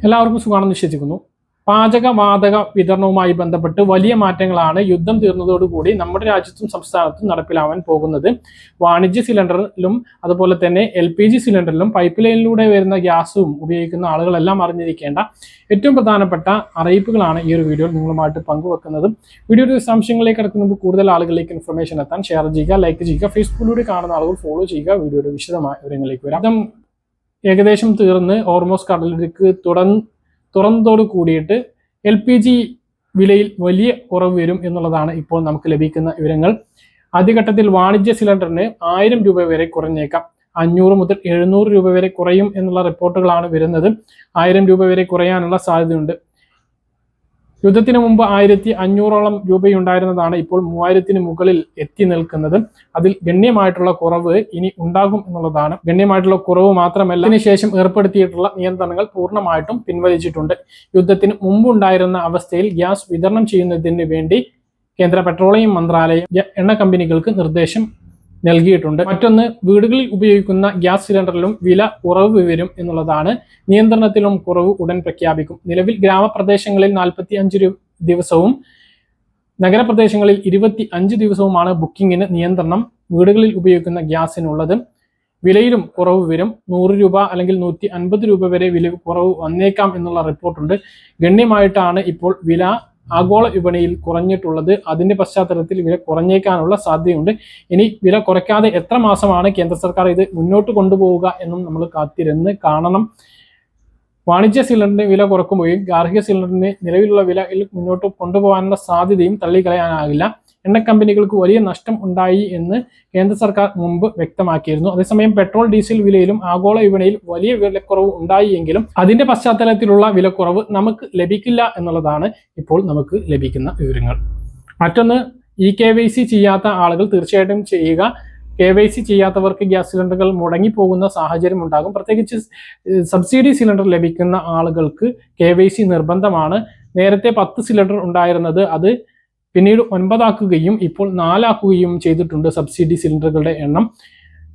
എല്ലാവർക്കും സുഖമാണെന്ന് വിശ്വസിക്കുന്നു. പാചകവാതക വിതരണവുമായി ബന്ധപ്പെട്ട് വലിയ മാറ്റങ്ങളാണ് യുദ്ധം തീർന്നതോടുകൂടി നമ്മുടെ രാജ്യത്തും സംസ്ഥാനത്തും നടപ്പിലാവാൻ പോകുന്നത്. വാണിജ്യ സിലിണ്ടറിലും അതുപോലെ തന്നെ LPG സിലിണ്ടറിലും പൈപ്പ് ലൈനിലൂടെ വരുന്ന ഗ്യാസും ഉപയോഗിക്കുന്ന ആളുകളെല്ലാം അറിഞ്ഞിരിക്കേണ്ട ഏറ്റവും പ്രധാനപ്പെട്ട അറിയിപ്പുകളാണ് ഈ ഒരു വീഡിയോയിൽ നിങ്ങളുമായിട്ട് പങ്കുവെക്കുന്നത്. വീഡിയോയുടെ വിശദാംശങ്ങളിലേക്ക് കടക്കുന്നതിന് കൂടുതൽ ആളുകളിലേക്ക് ഇൻഫർമേഷൻ എത്താൻ ഷെയർ ചെയ്യുക, ലൈക്ക് ചെയ്യുക, ഫേസ്ബുക്കിലൂടെ കാണുന്ന ആളുകൾ ഫോളോ ചെയ്യുക. വീഡിയോയുടെ വിശദമായ വിവരങ്ങളിലേക്ക് വരാം. ഏകദേശം തീർന്ന് ഹോർമോസ് കടലിടുക്ക് തുറന്നതോട് കൂടിയിട്ട് LPG വിലയിൽ വലിയ കുറവ് വരും എന്നുള്ളതാണ് ഇപ്പോൾ നമുക്ക് ലഭിക്കുന്ന വിവരങ്ങൾ. ആദ്യഘട്ടത്തിൽ വാണിജ്യ സിലിണ്ടറിന് 1000 രൂപ വരെ കുറഞ്ഞേക്കാം. 500 മുതൽ 700 രൂപ വരെ കുറയും എന്നുള്ള റിപ്പോർട്ടുകളാണ് വരുന്നത്. 1000 രൂപ വരെ കുറയാനുള്ള സാധ്യതയുണ്ട്. യുദ്ധത്തിന് മുമ്പ് 1500ഓളം രൂപയുണ്ടായിരുന്നതാണ് ഇപ്പോൾ 3000-ന് മുകളിൽ എത്തി നിൽക്കുന്നത്. അതിൽ ഗണ്യമായിട്ടുള്ള കുറവ് ഇനി ഉണ്ടാകും എന്നുള്ളതാണ്. ഗണ്യമായിട്ടുള്ള കുറവ് മാത്രമല്ല, അതിനുശേഷം ഏർപ്പെടുത്തിയിട്ടുള്ള നിയന്ത്രണങ്ങൾ പൂർണ്ണമായിട്ടും പിൻവലിച്ചിട്ടുണ്ട്. യുദ്ധത്തിന് മുമ്പുണ്ടായിരുന്ന അവസ്ഥയിൽ ഗ്യാസ് വിതരണം ചെയ്യുന്നതിന് വേണ്ടി കേന്ദ്ര പെട്രോളിയം മന്ത്രാലയം എണ്ണ കമ്പനികൾക്ക് നിർദ്ദേശം നൽകിയിട്ടുണ്ട്. മറ്റൊന്ന്, വീടുകളിൽ ഉപയോഗിക്കുന്ന ഗ്യാസ് സിലിണ്ടറിലും വില കുറവ് വരും എന്നുള്ളതാണ്. നിയന്ത്രണത്തിലും കുറവ് ഉടൻ പ്രഖ്യാപിക്കും. നിലവിൽ ഗ്രാമപ്രദേശങ്ങളിൽ 45 ദിവസവും നഗരപ്രദേശങ്ങളിൽ 25 ദിവസവുമാണ് ബുക്കിങ്ങിന് നിയന്ത്രണം വീടുകളിൽ ഉപയോഗിക്കുന്ന ഗ്യാസിനുള്ളത്. വിലയിലും കുറവ് വരും. 100 രൂപ അല്ലെങ്കിൽ 150 രൂപ വരെ വില കുറവ് വന്നേക്കാം എന്നുള്ള റിപ്പോർട്ടുണ്ട്. ഗണ്യമായിട്ടാണ് ഇപ്പോൾ വില ആഗോള വിപണിയിൽ കുറഞ്ഞിട്ടുള്ളത്. അതിന്റെ പശ്ചാത്തലത്തിൽ വില കുറഞ്ഞേക്കാനുള്ള സാധ്യതയുണ്ട്. ഇനി വില കുറയ്ക്കാതെ എത്ര മാസമാണ് കേന്ദ്ര സർക്കാർ ഇത് മുന്നോട്ട് കൊണ്ടുപോവുക എന്നും നമ്മൾ കാത്തിരുന്ന് കാണണം. വാണിജ്യ സിലിണ്ടറിന് വില കുറക്കുമ്പോഴും ഗാർഹിക സിലിണ്ടറിന് നിലവിലുള്ള വിലയിൽ മുന്നോട്ട് കൊണ്ടുപോകാനുള്ള സാധ്യതയും തള്ളിക്കളയാനാകില്ല. എണ്ണ കമ്പനികൾക്ക് വലിയ നഷ്ടം ഉണ്ടായി എന്ന് കേന്ദ്ര സർക്കാർ മുമ്പ് വ്യക്തമാക്കിയിരുന്നു. അതേസമയം പെട്രോൾ ഡീസൽ വിലയിലും ആഗോള വിപണിയിൽ വലിയ വിലക്കുറവ് ഉണ്ടായി എങ്കിലും അതിന്റെ പശ്ചാത്തലത്തിലുള്ള വിലക്കുറവ് നമുക്ക് ലഭിക്കില്ല എന്നുള്ളതാണ് ഇപ്പോൾ നമുക്ക് ലഭിക്കുന്ന വിവരങ്ങൾ. മറ്റൊന്ന്, KYC ചെയ്യാത്ത ആളുകൾ തീർച്ചയായിട്ടും ചെയ്യുക. KYC ചെയ്യാത്തവർക്ക് ഗ്യാസ് സിലിണ്ടറുകൾ മുടങ്ങിപ്പോകുന്ന സാഹചര്യം ഉണ്ടാകും. പ്രത്യേകിച്ച് സബ്സിഡി സിലിണ്ടർ ലഭിക്കുന്ന ആളുകൾക്ക് KYC നിർബന്ധമാണ്. നേരത്തെ 10 സിലിണ്ടർ ഉണ്ടായിരുന്നത് അത് പിന്നീട് 9 ആക്കുകയും ഇപ്പോൾ 4 ആക്കുകയും ചെയ്തിട്ടുണ്ട് സബ്സിഡി സിലിണ്ടറുകളുടെ എണ്ണം.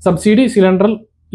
സബ്സിഡി സിലിണ്ടർ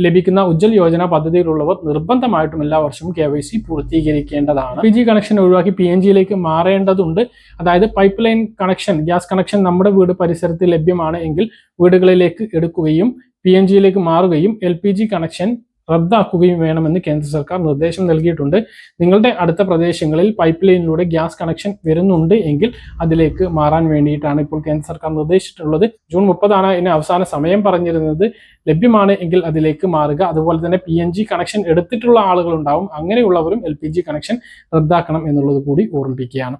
ലഭിക്കുന്ന ഉജ്ജ്വൽ യോജന പദ്ധതിയിലുള്ളവർ നിർബന്ധമായിട്ടും എല്ലാ വർഷവും KYC പൂർത്തീകരിക്കേണ്ടതാണ്. LPG കണക്ഷൻ ഒഴിവാക്കി PNGയിലേക്ക് മാറേണ്ടതുണ്ട്. അതായത് pipe line connection, gas connection നമ്മുടെ വീട് പരിസരത്ത് ലഭ്യമാണ് എങ്കിൽ വീടുകളിലേക്ക് എടുക്കുകയും PNGയിലേക്ക് മാറുകയും LPG കണക്ഷൻ റദ്ദാക്കുകയും വേണമെന്ന് കേന്ദ്ര സർക്കാർ നിർദ്ദേശം നൽകിയിട്ടുണ്ട്. നിങ്ങളുടെ അടുത്ത പ്രദേശങ്ങളിൽ പൈപ്പ് ലൈനിലൂടെ ഗ്യാസ് കണക്ഷൻ വരുന്നുണ്ട് എങ്കിൽ അതിലേക്ക് മാറാൻ വേണ്ടിയിട്ടാണ് ഇപ്പോൾ കേന്ദ്ര സർക്കാർ നിർദ്ദേശിച്ചിട്ടുള്ളത്. ജൂൺ 30 ഇതിന് അവസാന സമയം പറഞ്ഞിരുന്നത്. ലഭ്യമാണ് എങ്കിൽ അതിലേക്ക് മാറുക. അതുപോലെ തന്നെ PNG കണക്ഷൻ എടുത്തിട്ടുള്ള ആളുകളുണ്ടാവും. അങ്ങനെയുള്ളവരും LPG കണക്ഷൻ റദ്ദാക്കണം എന്നുള്ളത് കൂടി ഓർമ്മിപ്പിക്കുകയാണ്.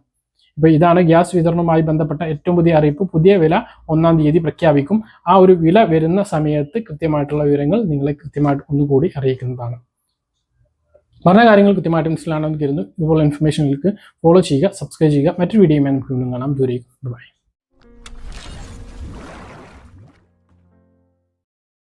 അപ്പോൾ ഇതാണ് ഗ്യാസ് വിതരണവുമായി ബന്ധപ്പെട്ട ഏറ്റവും പുതിയ അറിയിപ്പ്. പുതിയ വില 1-ാം തീയതി പ്രഖ്യാപിക്കും. ആ ഒരു വില വരുന്ന സമയത്ത് കൃത്യമായിട്ടുള്ള വിവരങ്ങൾ നിങ്ങളെ കൃത്യമായിട്ട് ഒന്നുകൂടി അറിയിക്കുന്നതാണ്. പറഞ്ഞ കാര്യങ്ങൾ കൃത്യമായിട്ട് മനസ്സിലാണെന്ന് കരുതുന്നു. ഇതുപോലെ ഇൻഫർമേഷനുകൾക്ക് ഫോളോ ചെയ്യുക, സബ്സ്ക്രൈബ് ചെയ്യുക. മറ്റൊരു വീഡിയോയുമായി നമുക്ക് വീണ്ടും കാണാം. ദൂരേക്ക് ബൈ.